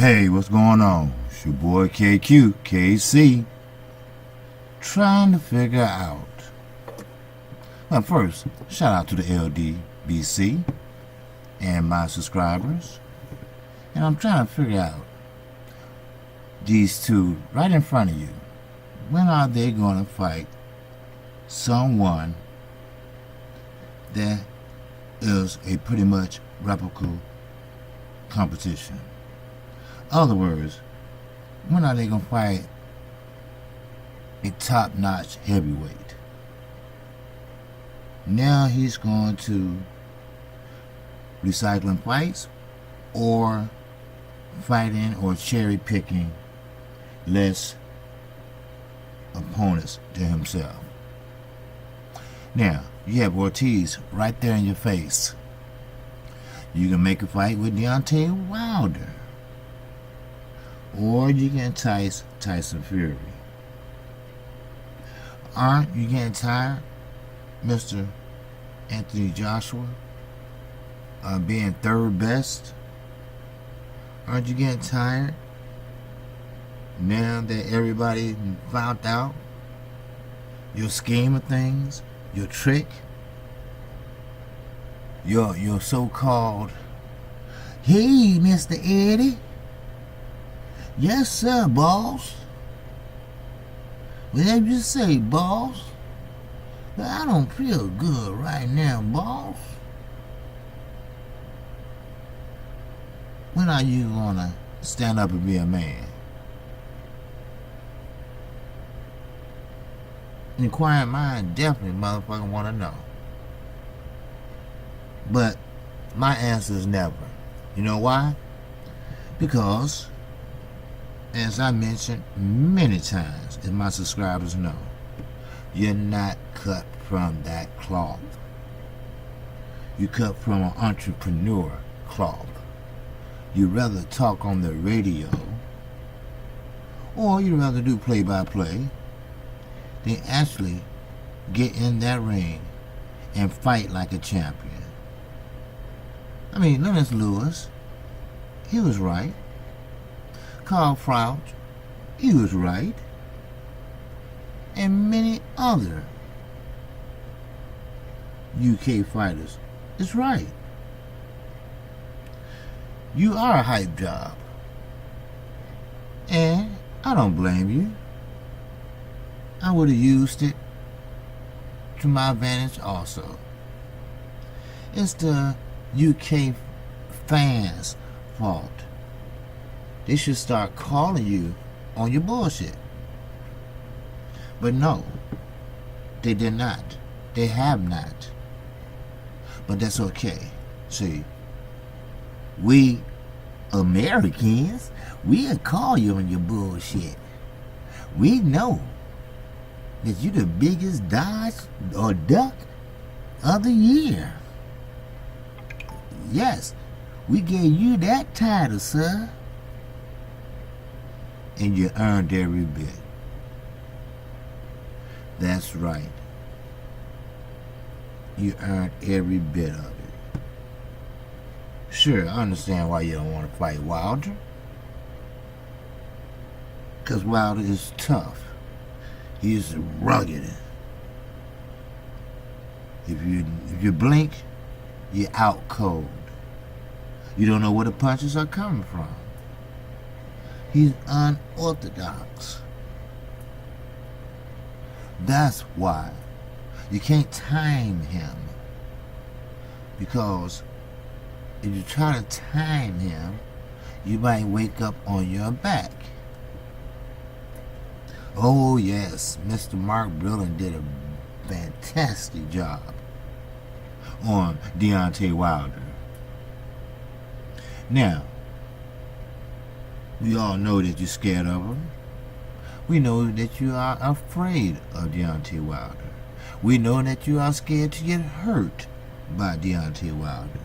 Hey, what's going on? It's your boy KC, trying to figure out. Well, first, shout out to the LDBC and my subscribers. And I'm trying to figure out these two right in front of you. When are they going to fight someone that is a pretty much replicable competition? In other words, when are they going to fight a top-notch heavyweight? Now he's going to recycling fights or fighting or cherry-picking less opponents to himself. Now, you have Ortiz right there in your face. You can make a fight with Deontay Wilder. Or you can entice Tyson Fury. Aren't you getting tired, Mr. Anthony Joshua, of being third best? Aren't you getting tired now that everybody found out your scheme of things, your trick, your so-called, hey, Mr. Eddie? Yes, sir, boss. Whatever you say, boss. But I don't feel good right now, boss. When are you gonna stand up and be a man? Inquiring mind definitely motherfucking wanna know. But my answer is never. You know why? Because, as I mentioned many times, as my subscribers know, you're not cut from that cloth. You cut from an entrepreneur cloth. You rather talk on the radio, or you rather do play-by-play, than actually get in that ring and fight like a champion. I mean, Lennox Lewis, he was right. Carl Froch, he was right, and many other UK fighters is right. You are a hype job, and I don't blame you. I would have used it to my advantage also. It's the UK fans' fault. They should start calling you on your bullshit. But no, they did not. They have not. But that's okay. See, we Americans, we'll call you on your bullshit. We know that you the biggest dodge or duck of the year. Yes, we gave you that title, sir. And you earned every bit. That's right. You earned every bit of it. Sure, I understand why you don't want to fight Wilder. Because Wilder is tough. He's rugged. If you blink, you're out cold. You don't know where the punches are coming from. He's unorthodox. That's why you can't time him. Because if you try to time him, you might wake up on your back. Oh yes, Mr. Mark Brillen did a fantastic job on Deontay Wilder. Now, we all know that you're scared of him. We know that you are afraid of Deontay Wilder. We know that you are scared to get hurt by Deontay Wilder.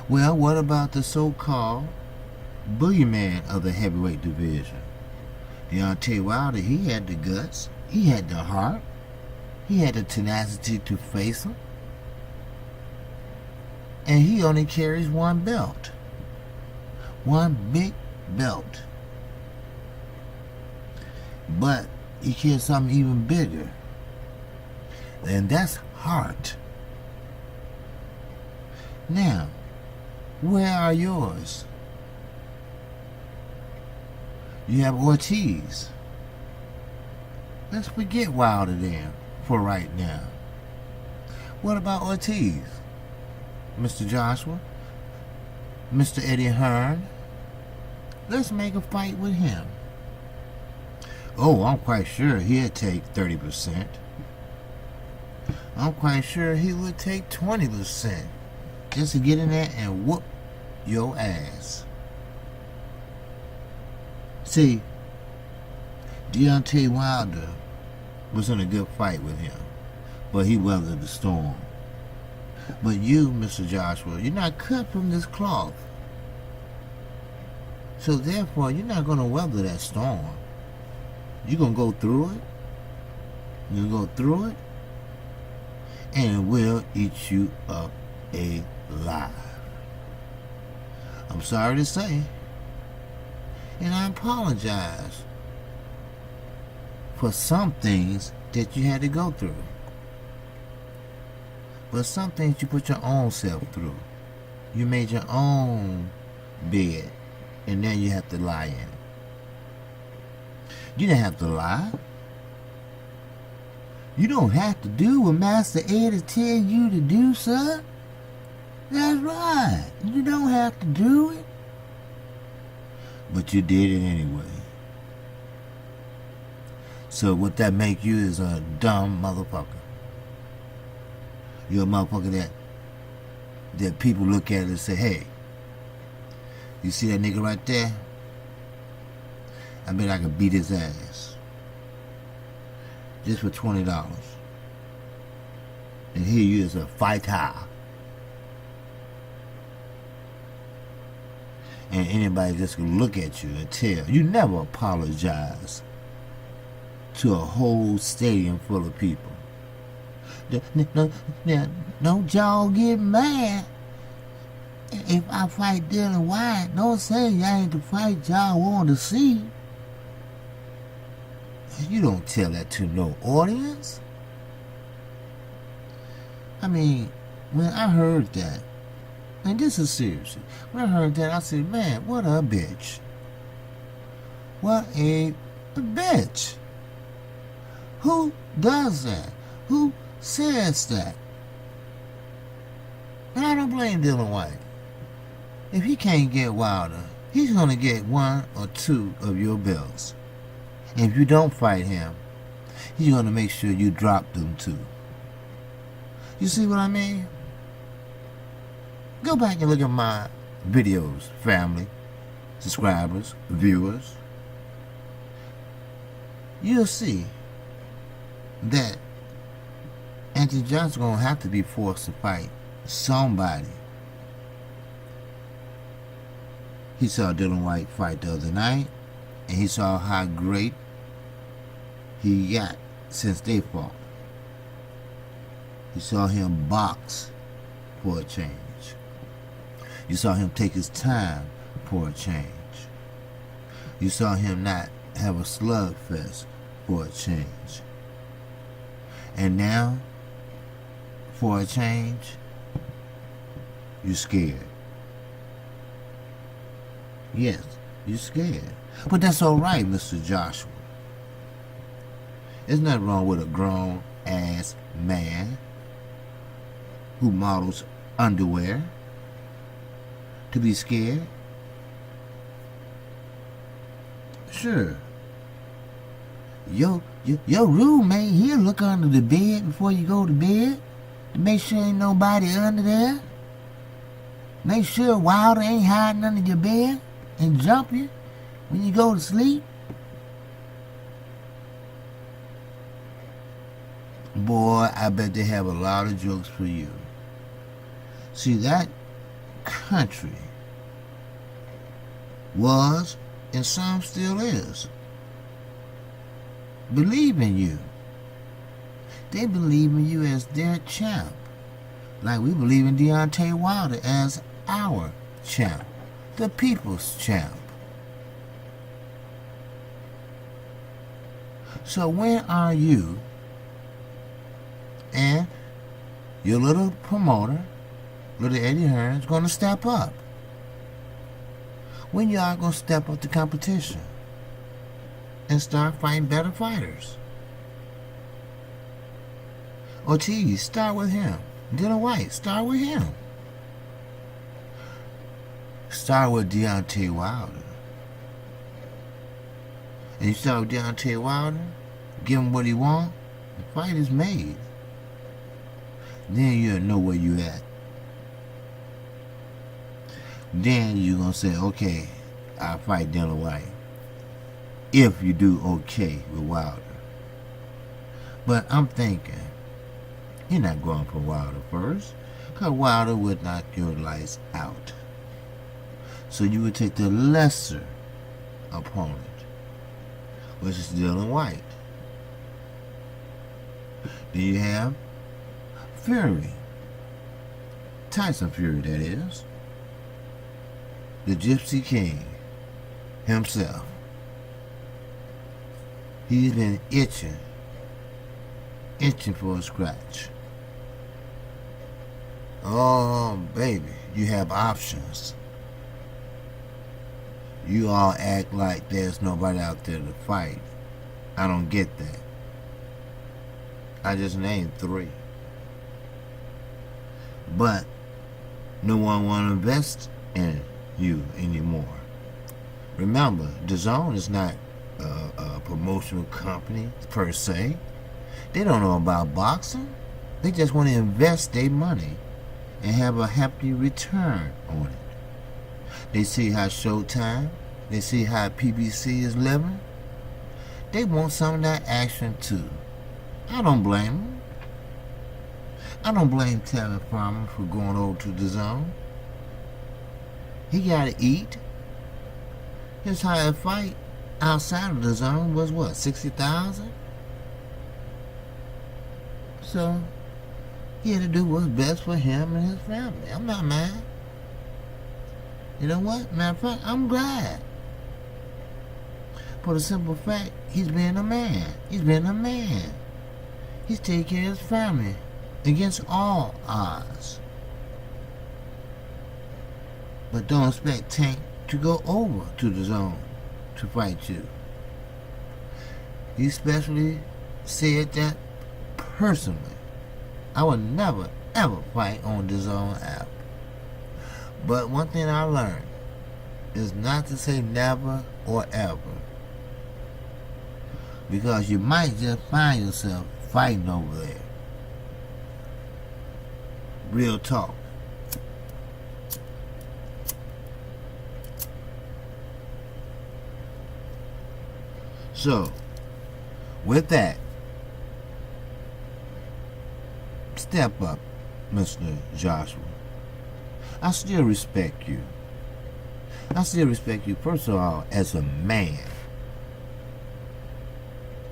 Well, what about the so-called boogeyman of the heavyweight division? Deontay Wilder, he had the guts, he had the heart, he had the tenacity to face him, and he only carries one belt. One big belt. But he carries something even bigger, and that's heart. Now, where are yours? You have Ortiz. Let's forget Wilder then for right now. What about Ortiz? Mr. Joshua? Mr. Eddie Hearn? Let's make a fight with him. Oh, I'm quite sure he'll take 30%. I'm quite sure he would take 20% just to get in there and whoop your ass. See, Deontay Wilder was in a good fight with him, but he weathered the storm. But you, Mr. Joshua, you're not cut from this cloth. So therefore, you're not going to weather that storm. You're going to go through it. You're going to go through it, and it will eat you up alive. I'm sorry to say, and I apologize for some things that you had to go through. But some things you put your own self through. You made your own bed, and now you have to lie in it. You didn't have to lie. You don't have to do what Master Ed is telling you to do, son. That's right. You don't have to do it. But you did it anyway. So what that make you is a dumb motherfucker. You're a motherfucker that people look at and say, hey, you see that nigga right there? I bet I could beat his ass. Just for $20. And here you is a fighter. And anybody just can look at you and tell. You never apologize to a whole stadium full of people. Don't y'all get mad if I fight Dylan White. Don't say y'all ain't the fight y'all want to see. You don't tell that to no audience. I mean, when I heard that, and this is serious, when I heard that, I said, man, what a bitch. What a bitch. Who does that? Who says that? And I don't blame Dylan White. If he can't get Wilder, he's going to get one or two of your belts. And if you don't fight him, he's going to make sure you drop them too. You see what I mean? Go back and look at my videos, family, subscribers, viewers. You'll see that Anthony Johnson's going to have to be forced to fight somebody. He saw Dylan White fight the other night, and he saw how great he got since they fought. You saw him box for a change. You saw him take his time for a change. You saw him not have a slugfest for a change. And now, for a change, you're scared. Yes, you're scared. But that's all right, Mr. Joshua. There's nothing wrong with a grown-ass man who models underwear to be scared. Sure. Your roommate, he'll look under the bed before you go to bed to make sure ain't nobody under there. Make sure Wilder ain't hiding under your bed and jump you when you go to sleep. Boy, I bet they have a lot of jokes for you. See, that country was, and some still is, believe in you. They believe in you as their champ. Like we believe in Deontay Wilder as our champ, the people's champ. So when are you and your little promoter, little Eddie Hearn's, going to step up? When y'all going to step up the competition and start fighting better fighters? Ortiz, start with him. Dylan White, start with him. Start with Deontay Wilder. And you start with Deontay Wilder, give him what he wants, the fight is made. Then you'll know where you at. Then you're going to say, okay, I'll fight Dylan White. If you do okay with Wilder. But I'm thinking, you're not going for Wilder first, because Wilder would knock your lights out. So you would take the lesser opponent, which is Dylan White. Then you have Fury. Tyson Fury, that is. The Gypsy King himself. He's been itching for a scratch. Oh, baby, you have options. You all act like there's nobody out there to fight. I don't get that. I just named 3. But no one want to invest in you anymore. Remember, DAZN is not a promotional company per se. They don't know about boxing. They just want to invest their money and have a happy return on it. They see how Showtime, they see how PBC is living. They want some of that action too. I don't blame them. I don't blame Tevin Farmer for going over to DAZN. He got to eat. His highest fight outside of DAZN was what, 60,000? So he had to do what's best for him and his family. I'm not mad. You know what? Matter of fact, I'm glad. For the simple fact, he's being a man. He's being a man. He's taking care of his family against all odds. But don't expect Tank to go over to DAZN to fight you. He especially said that personally. I would never, ever fight on DAZN app. But one thing I learned is not to say never or ever. Because you might just find yourself fighting over there. Real talk. So, with that, step up, Mr. Joshua. I still respect you. I still respect you, first of all, as a man.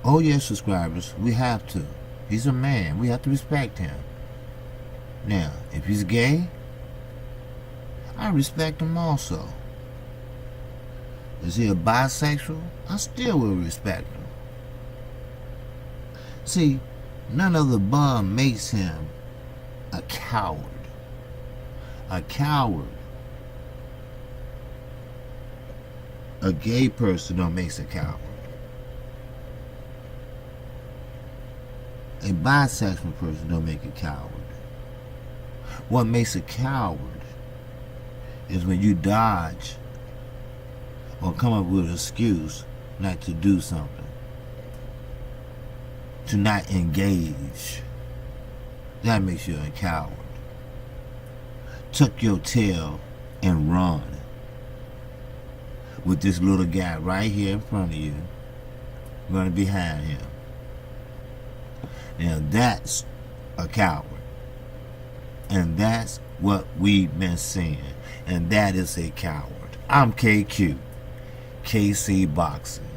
Oh yes, subscribers, we have to. He's a man. We have to respect him. Now, if he's gay, I respect him also. Is he a bisexual? I still will respect him. See, none of the above makes him a coward. A coward. A gay person don't make a coward. A bisexual person don't make a coward. What makes a coward is when you dodge or come up with an excuse not to do something, to not engage. That makes you a coward. Tuck your tail and run with this little guy right here in front of you, running behind him. Now that's a coward. And that's what we've been seeing. And that is a coward. I'm KQ, KC Boxing.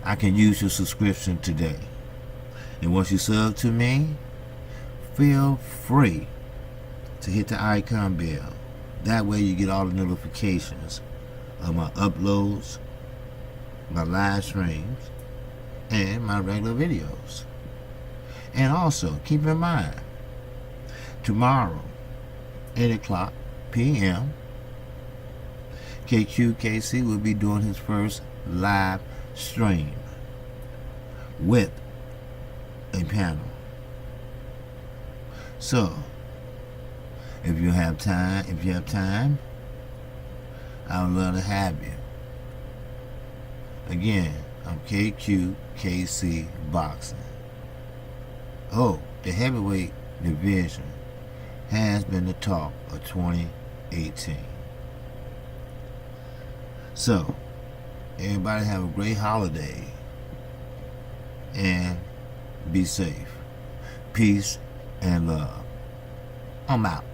I can use your subscription today. And once you sub to me, feel free to hit the icon bell. That way you get all the notifications of my uploads, my live streams, and my regular videos. And also, keep in mind, tomorrow, 8 o'clock p.m., KQKC will be doing his first live stream with a panel. So, if you have time, I would love to have you. Again, I'm KQKC Boxing. Oh, the heavyweight division has been the talk of 2018. So, everybody have a great holiday and be safe. Peace and love. I'm out.